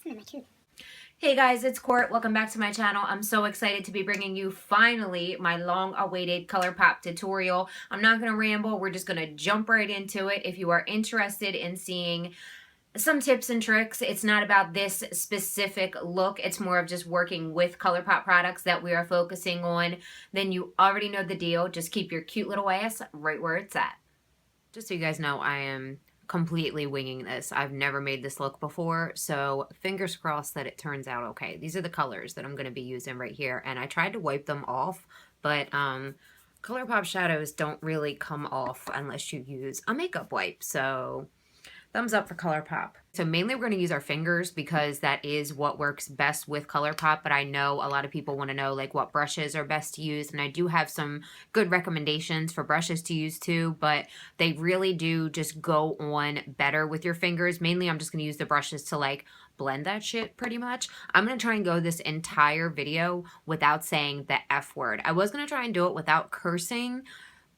Some of my truth. Hey guys, it's Court. Welcome back to my channel. I'm so excited to be bringing you finally my long-awaited ColourPop tutorial. I'm not going to ramble. We're just going to jump right into it. If you are interested in seeing some tips and tricks, it's not about this specific look. It's more of just working with ColourPop products that we are focusing on. Then you already know the deal. Just keep your cute little ass right where it's at. Just so you guys know, I am completely winging this. I've never made this look before, so fingers crossed that it turns out okay. These are the colors that I'm going to be using right here, and I tried to wipe them off, but ColourPop shadows don't really come off unless you use a makeup wipe, so thumbs up for ColourPop. So mainly we're going to use our fingers because that is what works best with ColourPop, but I know a lot of people want to know like what brushes are best to use, and I do have some good recommendations for brushes to use too, but they really do just go on better with your fingers. Mainly I'm just going to use the brushes to like blend that shit pretty much. I'm going to try and go this entire video without saying the F word. I was going to try and do it without cursing,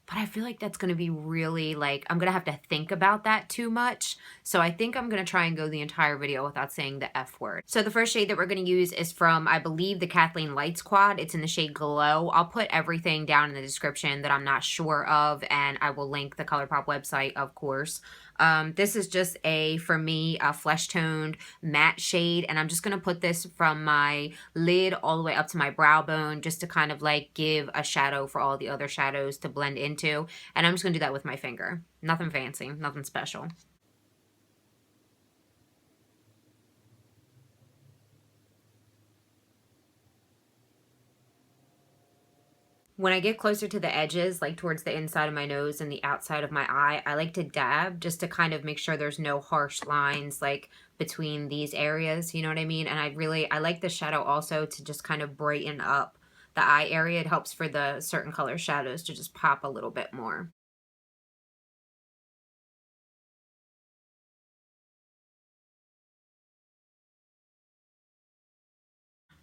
but I feel like that's going to be really, like, I'm going to have to think about that too much. So I think I'm going to try and go the entire video without saying the F word. So the first shade that we're going to use is from, I believe, the Kathleen Lights Quad. It's in the shade Glow. I'll put everything down in the description that I'm not sure of, and I will link the ColourPop website, of course. This is just for me, a flesh toned matte shade, and I'm just going to put this from my lid all the way up to my brow bone just to kind of like give a shadow for all the other shadows to blend into, and I'm just going to do that with my finger. Nothing fancy, nothing special. When I get closer to the edges, like towards the inside of my nose and the outside of my eye, I like to dab just to kind of make sure there's no harsh lines like between these areas, you know what I mean? And I like the shadow also to just kind of brighten up the eye area. It helps for the certain color shadows to just pop a little bit more.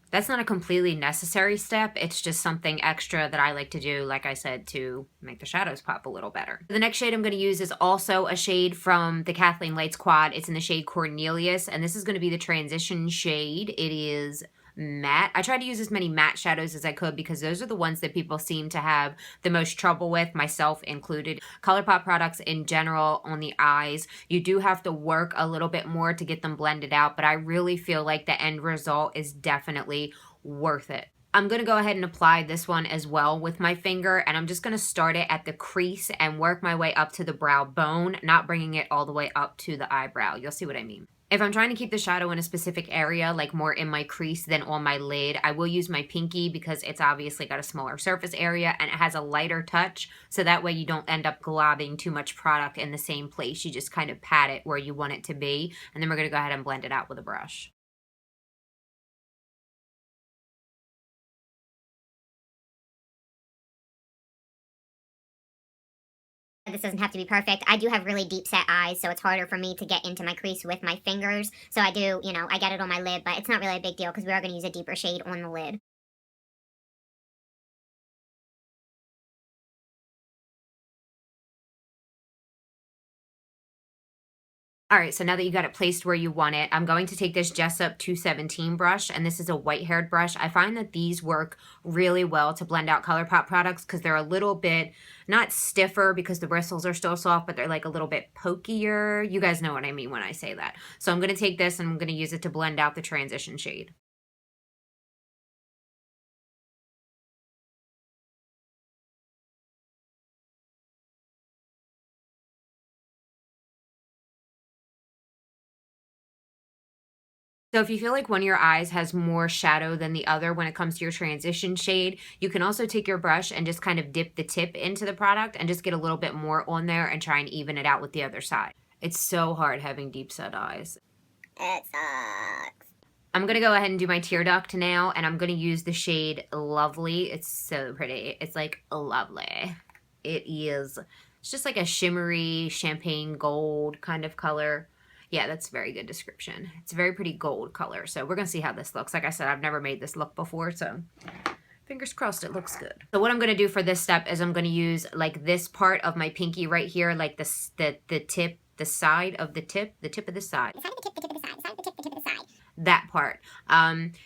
That's not a completely necessary step. It's just something extra that I like to do, like I said, to make the shadows pop a little better. The next shade I'm going to use is also a shade from the Kathleen Lights Quad. It's in the shade Cornelius, and this is going to be the transition shade. It is matte. I tried to use as many matte shadows as I could because those are the ones that people seem to have the most trouble with, myself included. ColourPop products in general on the eyes, you do have to work a little bit more to get them blended out, but I really feel like the end result is definitely worth it. I'm going to go ahead and apply this one as well with my finger, and I'm just going to start it at the crease and work my way up to the brow bone, not bringing it all the way up to the eyebrow. You'll see what I mean. If I'm trying to keep the shadow in a specific area, like more in my crease than on my lid, I will use my pinky because it's obviously got a smaller surface area and it has a lighter touch, so that way you don't end up globbing too much product in the same place. You just kind of pat it where you want it to be, and then we're going to go ahead and blend it out with a brush. This doesn't have to be perfect. I do have really deep set eyes, so it's harder for me to get into my crease with my fingers. So I do, I get it on my lid, but it's not really a big deal because we are going to use a deeper shade on the lid. All right, so now that you got it placed where you want it, I'm going to take this Jessup 217 brush, and this is a white-haired brush. I find that these work really well to blend out ColourPop products because they're a little bit, not stiffer because the bristles are still soft, but they're like a little bit pokier. You guys know what I mean when I say that. So I'm going to take this and I'm going to use it to blend out the transition shade. So if you feel like one of your eyes has more shadow than the other when it comes to your transition shade, you can also take your brush and just kind of dip the tip into the product and just get a little bit more on there and try and even it out with the other side. It's so hard having deep set eyes. It sucks. I'm going to go ahead and do my tear duct now, and I'm going to use the shade Lovely. It's so pretty. It's like lovely. It's just like a shimmery champagne gold kind of color. Yeah, that's a very good description. It's a very pretty gold color. So we're going to see how this looks. Like I said, I've never made this look before, so fingers crossed it looks good. So what I'm going to do for this step is I'm going to use like this part of my pinky right here, like the tip, the side of the tip of the side. The side of the tip of the side. that part.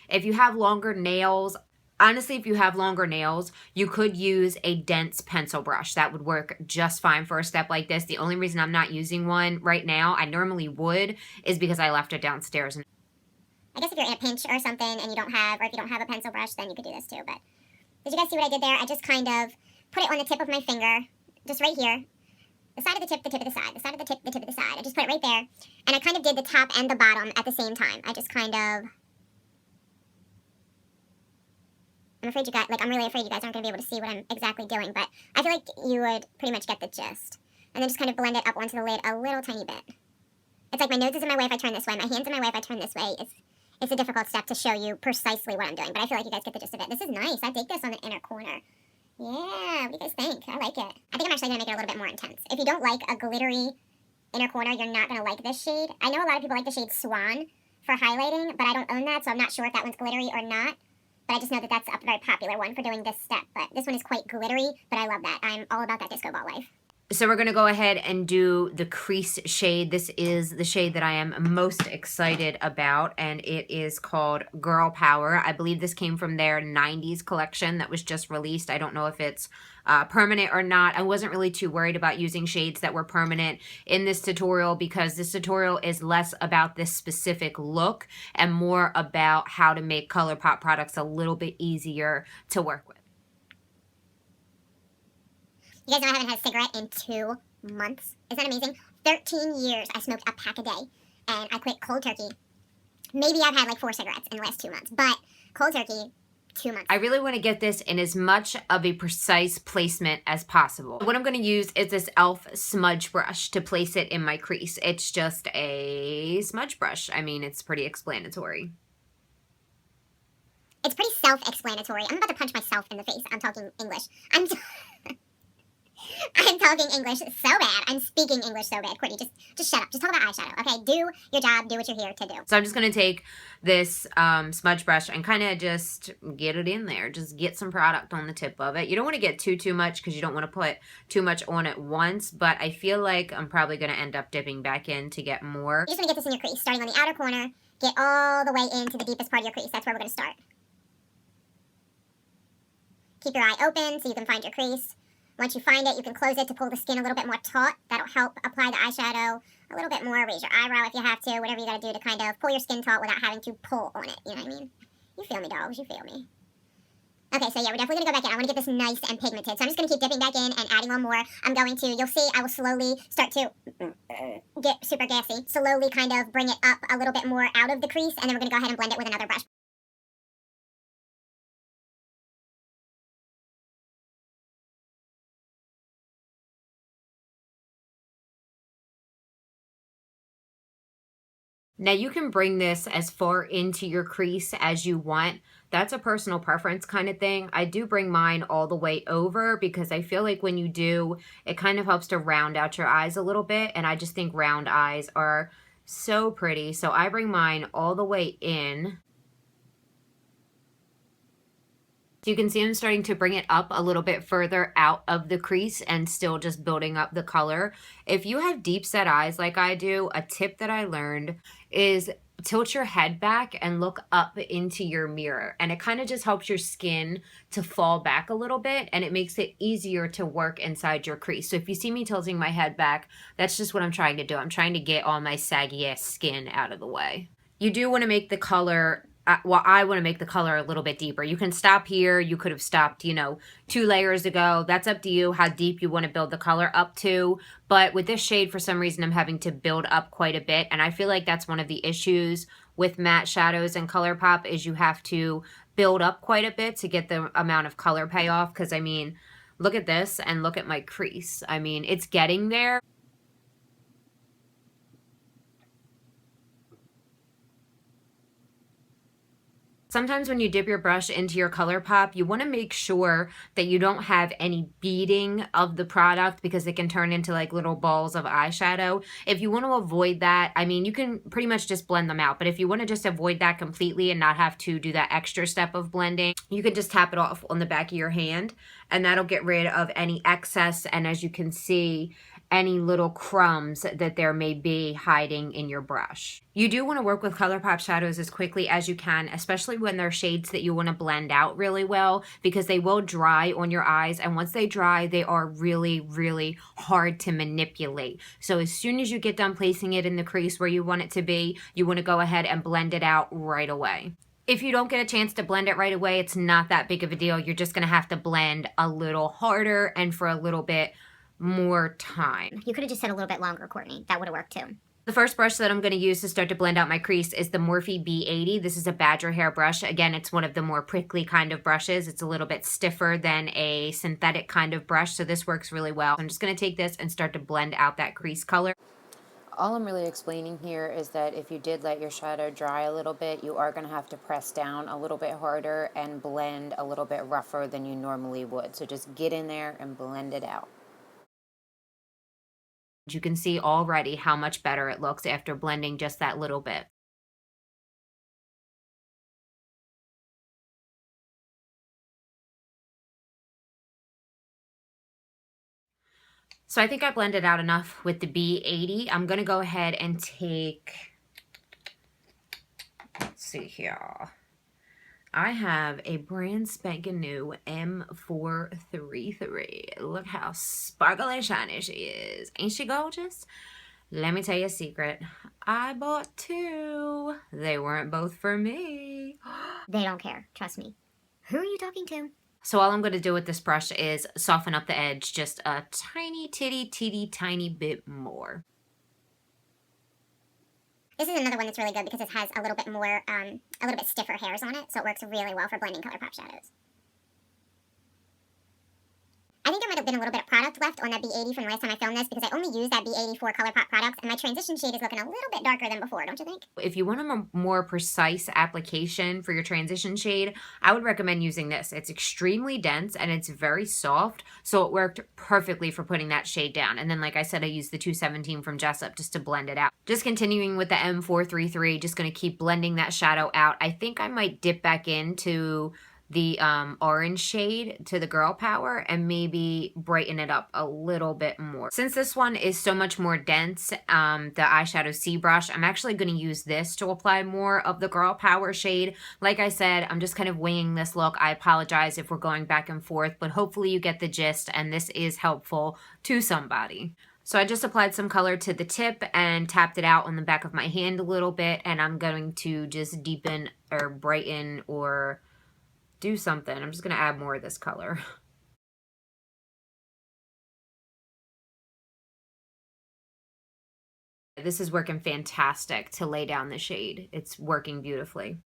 If you have longer nails, honestly, if you have longer nails, you could use a dense pencil brush. That would work just fine for a step like this. The only reason I'm not using one right now, I normally would, is because I left it downstairs. I guess if you're in a pinch or something and you don't have, or if you don't have a pencil brush, then you could do this too. But did you guys see what I did there? I just kind of put it on the tip of my finger, just right here. The side of the tip of the side, the side of the tip of the side. I just put it right there. And I kind of did the top and the bottom at the same time. I just kind of... I'm afraid you guys, like, I'm really afraid you guys aren't going to be able to see what I'm exactly doing, but I feel like you would pretty much get the gist. And then just kind of blend it up onto the lid a little tiny bit. It's like my nose is in my way if I turn this way, my hand's in my way if I turn this way. It's a difficult step to show you precisely what I'm doing, but I feel like you guys get the gist of it. This is nice. I dig this on the inner corner. Yeah, what do you guys think? I like it. I think I'm actually going to make it a little bit more intense. If you don't like a glittery inner corner, you're not going to like this shade. I know a lot of people like the shade Swan for highlighting, but I don't own that, so I'm not sure if that one's glittery or not. But I just know that that's a very popular one for doing this step. But this one is quite glittery, but I love that. I'm all about that disco ball life. So we're going to go ahead and do the Crease shade. This is the shade that I am most excited about, and it is called Girl Power. I believe this came from their 90s collection that was just released. I don't know if it's permanent or not. I wasn't really too worried about using shades that were permanent in this tutorial because this tutorial is less about this specific look and more about how to make ColourPop products a little bit easier to work with. You guys know I haven't had a cigarette in 2 months. Isn't that amazing? 13 years I smoked a pack a day, and I quit cold turkey. Maybe I've had like 4 cigarettes in the last 2 months, but cold turkey, 2 months. I really want to get this in as much of a precise placement as possible. What I'm going to use is this e.l.f. smudge brush to place it in my crease. It's just a smudge brush. I mean, it's pretty explanatory. It's pretty self-explanatory. I'm about to punch myself in the face. I'm talking English. I'm talking English so bad. I'm speaking English so bad. Courtney, just shut up. Just talk about eyeshadow, okay? Do your job. Do what you're here to do. So I'm just going to take this smudge brush and kind of just get it in there. Just get some product on the tip of it. You don't want to get too much because you don't want to put too much on at once, but I feel like I'm probably going to end up dipping back in to get more. You just want to get this in your crease, starting on the outer corner. Get all the way into the deepest part of your crease. That's where we're going to start. Keep your eye open so you can find your crease. Once you find it, you can close it to pull the skin a little bit more taut. That'll help apply the eyeshadow a little bit more. Raise your eyebrow if you have to. Whatever you got to do to kind of pull your skin taut without having to pull on it. You know what I mean? You feel me, dogs. You feel me. Okay, so yeah, we're definitely going to go back in. I want to get this nice and pigmented. So I'm just going to keep dipping back in and adding on more. I'm going to, you'll see, I will slowly start to get super gassy. Slowly kind of bring it up a little bit more out of the crease. And then we're going to go ahead and blend it with another brush. Now you can bring this as far into your crease as you want. That's a personal preference kind of thing. I do bring mine all the way over because I feel like when you do, it kind of helps to round out your eyes a little bit. And I just think round eyes are so pretty. So I bring mine all the way in. So you can see I'm starting to bring it up a little bit further out of the crease and still just building up the color. If you have deep set eyes like I do, a tip that I learned is tilt your head back and look up into your mirror. And it kind of just helps your skin to fall back a little bit and it makes it easier to work inside your crease. So if you see me tilting my head back, that's just what I'm trying to do. I'm trying to get all my saggy ass skin out of the way. You do want to make the color well, I want to make the color a little bit deeper. You can stop here. You could have stopped, 2 layers ago. That's up to you how deep you want to build the color up to. But with this shade, for some reason, I'm having to build up quite a bit. And I feel like that's one of the issues with matte shadows and ColourPop is you have to build up quite a bit to get the amount of color payoff. Because, I mean, look at this and look at my crease. I mean, it's getting there. Sometimes when you dip your brush into your ColourPop, you want to make sure that you don't have any beading of the product because it can turn into like little balls of eyeshadow. If you want to avoid that, I mean, you can pretty much just blend them out. But if you want to just avoid that completely and not have to do that extra step of blending, you can just tap it off on the back of your hand and that'll get rid of any excess. And as you can see, any little crumbs that there may be hiding in your brush. You do want to work with ColourPop shadows as quickly as you can, especially when they're shades that you want to blend out really well, because they will dry on your eyes, and once they dry, they are really, really hard to manipulate. So as soon as you get done placing it in the crease where you want it to be, you want to go ahead and blend it out right away. If you don't get a chance to blend it right away, it's not that big of a deal. You're just going to have to blend a little harder and for a little bit more time. You could have just said a little bit longer, Courtney. That would have worked too. The first brush that I'm going to use to start to blend out my crease is the Morphe B80. This is a badger hair brush. Again, it's one of the more prickly kind of brushes. It's a little bit stiffer than a synthetic kind of brush, so this works really well. I'm just going to take this and start to blend out that crease color. All I'm really explaining here is that if you did let your shadow dry a little bit, you are going to have to press down a little bit harder and blend a little bit rougher than you normally would. So just get in there and blend it out. You can see already how much better it looks after blending just that little bit. So I think I blended out enough with the B80. I'm going to go ahead and take, let's see here. I have a brand spanking new M433. Look how sparkly shiny she is. Ain't she gorgeous? Let me tell you a secret. I bought two. They weren't both for me. They don't care. Trust me. Who are you talking to? So all I'm going to do with this brush is soften up the edge just a tiny tiny bit more. This is another one that's really good because it has a little bit more, a little bit stiffer hairs on it, so it works really well for blending ColourPop shadows. I think there might have been a little bit of product left on that B80 from the last time I filmed this, because I only used that B80 for ColourPop products, and my transition shade is looking a little bit darker than before, don't you think? If you want a more precise application for your transition shade, I would recommend using this. It's extremely dense and it's very soft, so it worked perfectly for putting that shade down. And then, like I said, I used the 217 from Jessup just to blend it out. Just continuing with the M433, just going to keep blending that shadow out. I think I might dip back into the orange shade to the Girl Power and maybe brighten it up a little bit more. Since this one is so much more dense, the eyeshadow C brush, I'm actually going to use this to apply more of the Girl Power shade. Like I said, I'm just kind of winging this look. I apologize if we're going back and forth, but hopefully you get the gist and this is helpful to somebody. So I just applied some color to the tip and tapped it out on the back of my hand a little bit, and I'm going to just deepen or brighten or do something. I'm just going to add more of this color. This is working fantastic to lay down the shade. It's working beautifully.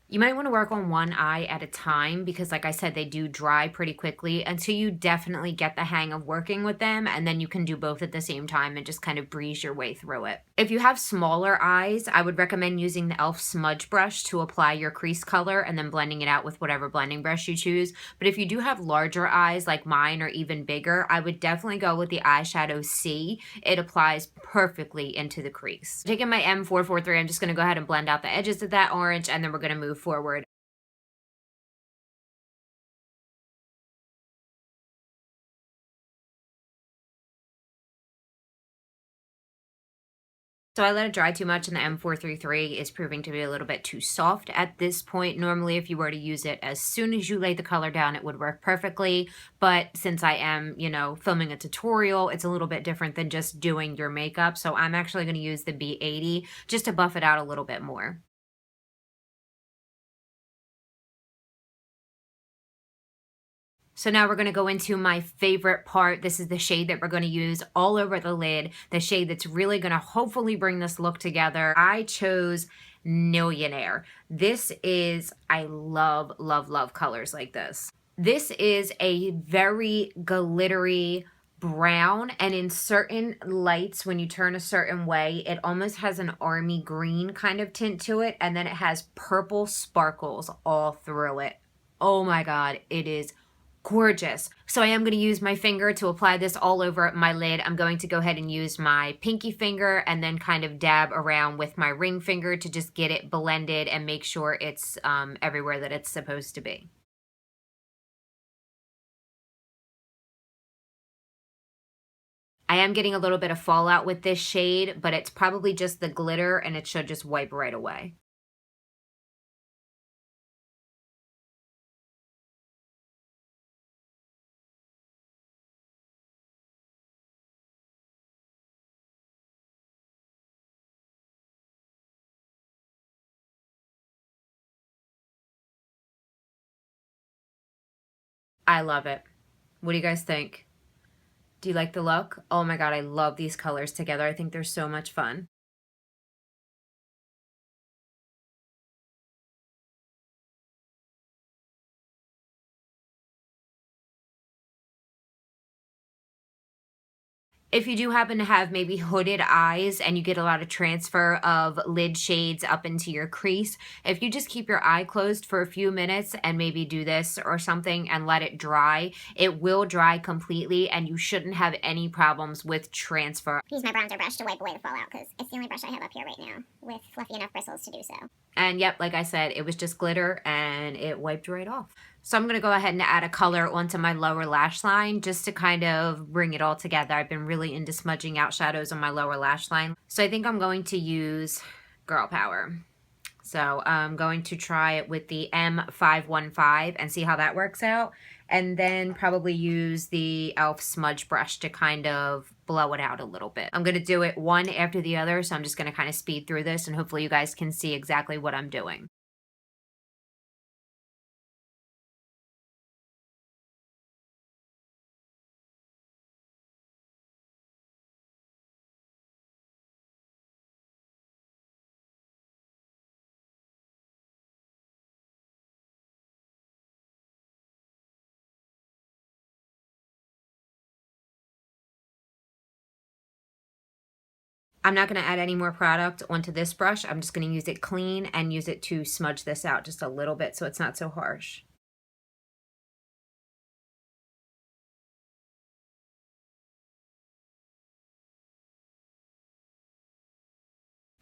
You might want to work on one eye at a time because, like I said, they do dry pretty quickly until you definitely get the hang of working with them, and then you can do both at the same time and just kind of breeze your way through it. If you have smaller eyes, I would recommend using the e.l.f. smudge brush to apply your crease color and then blending it out with whatever blending brush you choose. But if you do have larger eyes like mine or even bigger, I would definitely go with the eyeshadow C. It applies perfectly into the crease. Taking my M443, I'm just going to go ahead and blend out the edges of that orange, and then we're going to move forward. So I let it dry too much, and the M433 is proving to be a little bit too soft at this point. Normally, if you were to use it as soon as you lay the color down, it would work perfectly. But since I am, filming a tutorial, it's a little bit different than just doing your makeup. So I'm actually going to use the B80 just to buff it out a little bit more. So now we're going to go into my favorite part. This is the shade that we're going to use all over the lid, the shade that's really going to hopefully bring this look together. I chose Millionaire. This is, I love, love, love colors like this. This is a very glittery brown, and in certain lights, when you turn a certain way, it almost has an army green kind of tint to it, and then it has purple sparkles all through it. Oh my God, it is gorgeous. So I am going to use my finger to apply this all over my lid. I'm going to go ahead and use my pinky finger and then kind of dab around with my ring finger to just get it blended and make sure it's everywhere that it's supposed to be. I am getting a little bit of fallout with this shade, but it's probably just the glitter and it should just wipe right away. I love it. What do you guys think? Do you like the look? Oh my God, I love these colors together. I think they're so much fun. If you do happen to have maybe hooded eyes and you get a lot of transfer of lid shades up into your crease, if you just keep your eye closed for a few minutes and maybe do this or something and let it dry, it will dry completely and you shouldn't have any problems with transfer. Use my bronzer brush to wipe away the fallout because it's the only brush I have up here right now with fluffy enough bristles to do so. And yep, like I said, it was just glitter and it wiped right off. So I'm going to go ahead and add a color onto my lower lash line just to kind of bring it all together. I've been really into smudging out shadows on my lower lash line. So I think I'm going to use Girl Power. So I'm going to try it with the M515 and see how that works out. And then probably use the e.l.f. smudge brush to kind of blow it out a little bit. I'm going to do it one after the other. So I'm just going to kind of speed through this and hopefully you guys can see exactly what I'm doing. I'm not going to add any more product onto this brush. I'm just going to use it clean and use it to smudge this out just a little bit so it's not so harsh.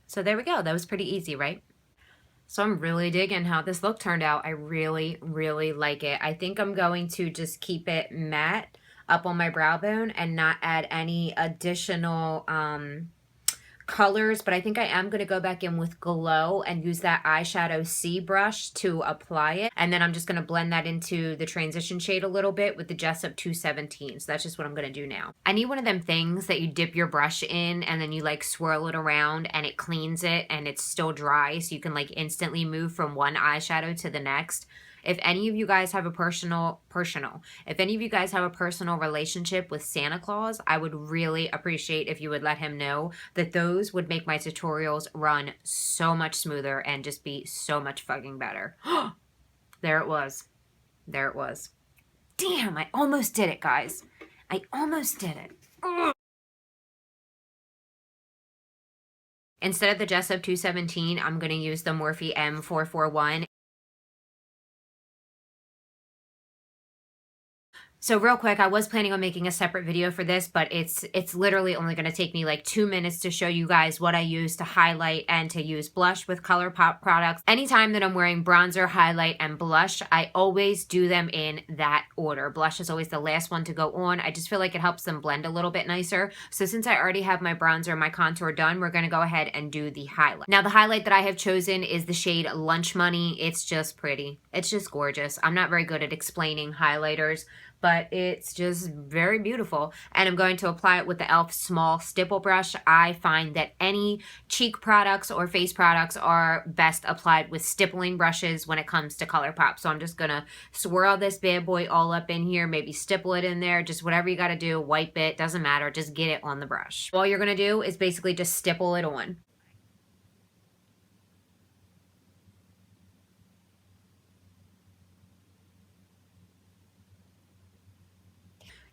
So there we go. That was pretty easy, right? So I'm really digging how this look turned out. I really, really like it. I think I'm going to just keep it matte up on my brow bone and not add any additional colors, but I think I am going to go back in with Glow and use that eyeshadow C brush to apply it. And then I'm just going to blend that into the transition shade a little bit with the Jessup 217. So that's just what I'm going to do now. I need one of them things that you dip your brush in and then you like swirl it around and it cleans it and it's still dry so you can like instantly move from one eyeshadow to the next. If any of you guys have a personal relationship with Santa Claus, I would really appreciate if you would let him know that those would make my tutorials run so much smoother and just be so much fucking better. There it was. There it was. Damn, I almost did it, guys. I almost did it. Ugh. Instead of the Jessup 217, I'm going to use the Morphe M441. So real quick, I was planning on making a separate video for this, but it's literally only going to take me like 2 minutes to show you guys what I use to highlight and to use blush with Colourpop products. Anytime that I'm wearing bronzer, highlight, and blush, I always do them in that order. Blush is always the last one to go on. I just feel like it helps them blend a little bit nicer. So since I already have my bronzer and my contour done, we're going to go ahead and do the highlight. Now the highlight that I have chosen is the shade Lunch Money. It's just pretty. It's just gorgeous. I'm not very good at explaining highlighters, but it's just very beautiful. And I'm going to apply it with the e.l.f. small stipple brush. I find that any cheek products or face products are best applied with stippling brushes when it comes to Colourpop. So I'm just gonna swirl this bad boy all up in here, maybe stipple it in there, just whatever you gotta do, wipe it, doesn't matter, just get it on the brush. All you're gonna do is basically just stipple it on.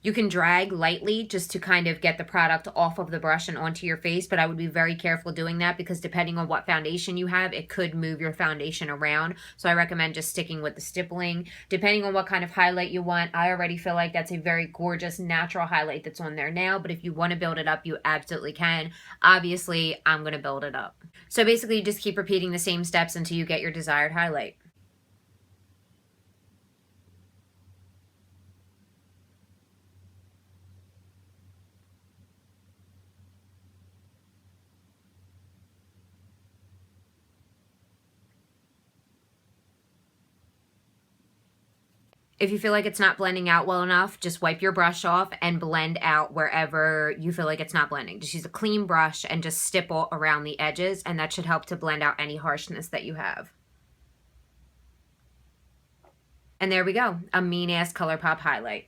You can drag lightly just to kind of get the product off of the brush and onto your face, but I would be very careful doing that because depending on what foundation you have, it could move your foundation around. So I recommend just sticking with the stippling. Depending on what kind of highlight you want, I already feel like that's a very gorgeous natural highlight that's on there now, but if you want to build it up, you absolutely can. Obviously, I'm going to build it up. So basically, you just keep repeating the same steps until you get your desired highlight. If you feel like it's not blending out well enough, just wipe your brush off and blend out wherever you feel like it's not blending. Just use a clean brush and just stipple around the edges, and that should help to blend out any harshness that you have. And there we go, a mean-ass ColourPop highlight.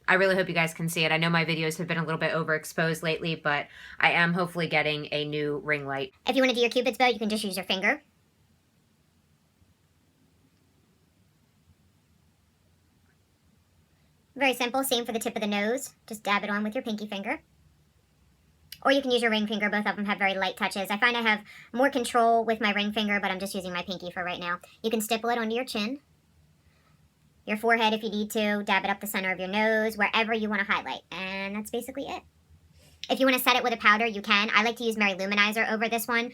I really hope you guys can see it. I know my videos have been a little bit overexposed lately, but I am hopefully getting a new ring light. If you want to do your Cupid's bow, you can just use your finger. Very simple, same for the tip of the nose. Just dab it on with your pinky finger. Or you can use your ring finger, both of them have very light touches. I find I have more control with my ring finger, but I'm just using my pinky for right now. You can stipple it onto your chin, your forehead if you need to, dab it up the center of your nose, wherever you want to highlight. And that's basically it. If you want to set it with a powder, you can. I like to use Mary Luminizer over this one.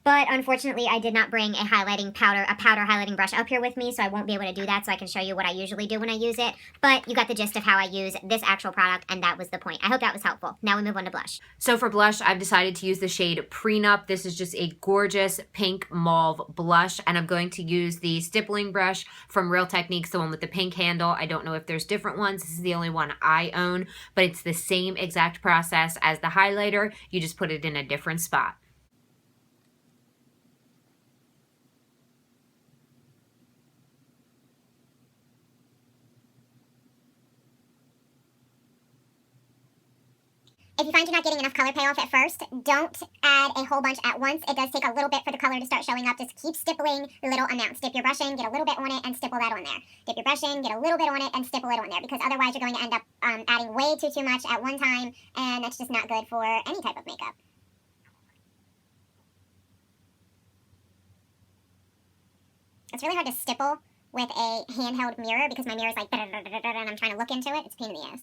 But unfortunately, I did not bring a powder highlighting brush up here with me, so I won't be able to do that, so I can show you what I usually do when I use it. But you got the gist of how I use this actual product, and that was the point. I hope that was helpful. Now we move on to blush. So for blush, I've decided to use the shade Prenup. This is just a gorgeous pink mauve blush, and I'm going to use the stippling brush from Real Techniques, the one with the pink handle. I don't know if there's different ones. This is the only one I own, but it's the same exact process as the highlighter. You just put it in a different spot. If you find you're not getting enough color payoff at first, don't add a whole bunch at once. It does take a little bit for the color to start showing up. Just keep stippling little amounts. Dip your brush in, get a little bit on it, and stipple that on there. Dip your brush in, get a little bit on it, and stipple it on there, because otherwise you're going to end up adding way too much at one time, and that's just not good for any type of makeup. It's really hard to stipple with a handheld mirror because my mirror is like and I'm trying to look into it. It's a pain in the ass.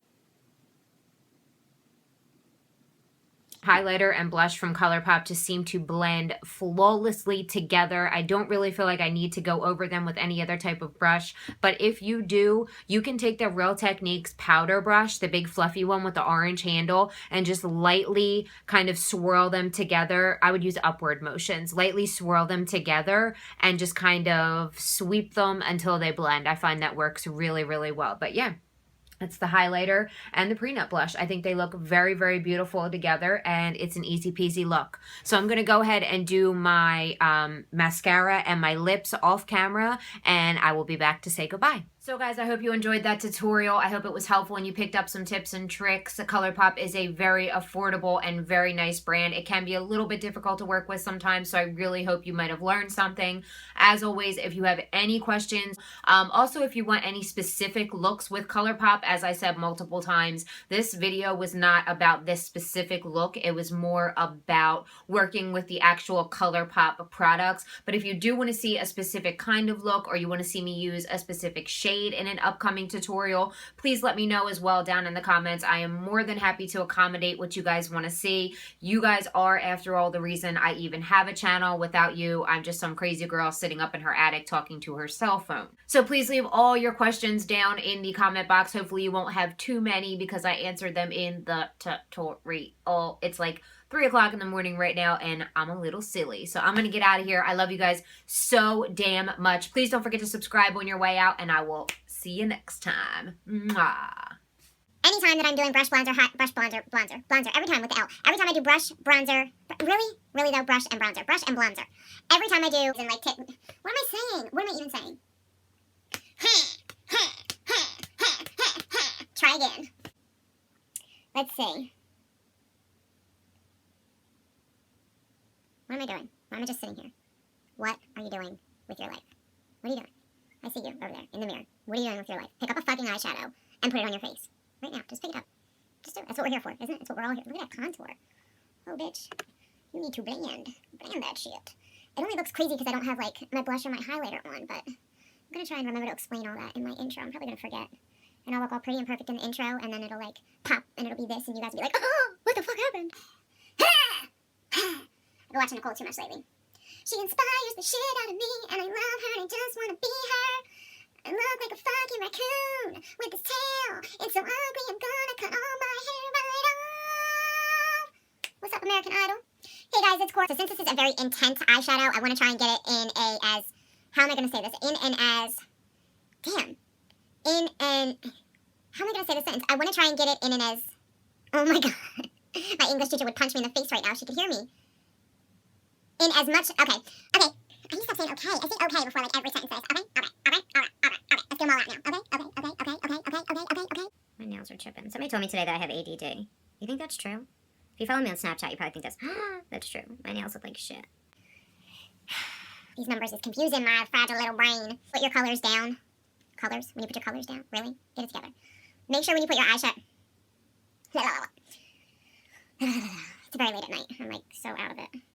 Highlighter and blush from ColourPop just seem to blend flawlessly together. I don't really feel like I need to go over them with any other type of brush, but if you do, you can take the Real Techniques powder brush, the big fluffy one with the orange handle, and just lightly kind of swirl them together. I would use upward motions. Lightly swirl them together and just kind of sweep them until they blend. I find that works really, really well. But yeah. It's the highlighter and the Prenup blush. I think they look very, very beautiful together, and it's an easy peasy look. So I'm going to go ahead and do my mascara and my lips off camera, and I will be back to say goodbye. So guys, I hope you enjoyed that tutorial. I hope it was helpful and you picked up some tips and tricks. ColourPop is a very affordable and very nice brand. It can be a little bit difficult to work with sometimes, so I really hope you might have learned something. As always, if you have any questions, also if you want any specific looks with ColourPop, as I said multiple times, this video was not about this specific look. It was more about working with the actual ColourPop products. But if you do want to see a specific kind of look, or you want to see me use a specific shade in an upcoming tutorial, please let me know as well down in the comments. I am more than happy to accommodate what you guys want to see. You guys are, after all, the reason I even have a channel. Without you, I'm just some crazy girl sitting up in her attic talking to her cell phone. So please leave all your questions down in the comment box. Hopefully you won't have too many because I answered them in the tutorial. It's like 3 o'clock in the morning right now, and I'm a little silly. So I'm going to get out of here. I love you guys so damn much. Please don't forget to subscribe on your way out, and I will see you next time. Mwah. Anytime that I'm doing brush, bronzer, bronzer, every time with the L. Every time I do brush, bronzer, really though, brush and bronzer, Every time I do, and like, what am I saying? What am I even saying? Try again. Let's see. What am I doing? Why am I just sitting here? What are you doing with your life? What are you doing? I see you over there in the mirror. What are you doing with your life? Pick up a fucking eyeshadow and put it on your face. Right now. Just pick it up. Just do it. That's what we're here for, isn't it? That's what we're all here. Look at that contour. Oh, bitch. You need to blend. Blend that shit. It only looks crazy because I don't have, like, my blush or my highlighter on, but I'm going to try and remember to explain all that in my intro. I'm probably going to forget. And I'll look all pretty and perfect in the intro, and then it'll, like, pop, and it'll be this, and you guys will be like, oh, what the fuck happened? I've been watching Nicole too much lately. She inspires the shit out of me, and I love her, and I just want to be her. I look like a fucking raccoon with this tail. It's so ugly, I'm gonna cut all my hair right off. What's up, American Idol? Hey guys, it's Court. So since this is a very intense eyeshadow, I want to try and get it in how am I going to say this? How am I going to say this sentence? I want to try and get it in an as, oh my god. My English teacher would punch me in the face right now if she could hear me. In as much, okay. I need to stop saying okay. I say okay before like every sentence says, okay. Let's get them all out now. Okay. My nails are chipping. Somebody told me today that I have ADD. You think that's true? If you follow me on Snapchat, you probably think that's true. My nails look like shit. These numbers is confusing my fragile little brain. Put your colors down. Colors? When you put your colors down? Really? Get it together. Make sure when you put your eyeshadow... It's very late at night. I'm like so out of it.